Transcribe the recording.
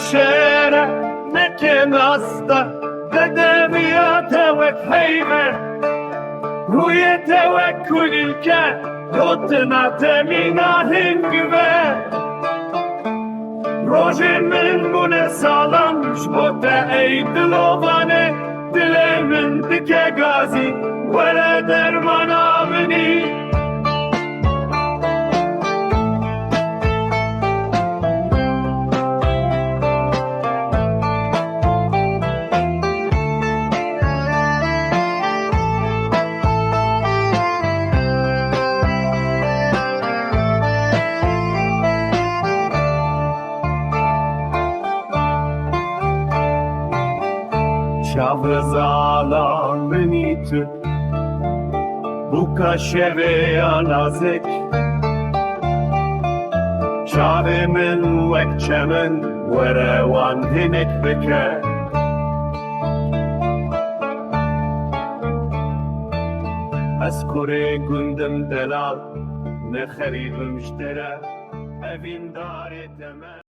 الشارع مكان أصدق قدميات وفحيمة ويا توكل الكان يطمع تمينا هنجبه روجي من بني سالم شبوتا ايد لوغاني دلي من دكا غازي ولا درمان آمني Şavız alamını tut Bu kaşeve nazik Şavimin vekçemin Verevan dinik bike Eskure gündüm delal Ne xeribim iştere Evin dar temel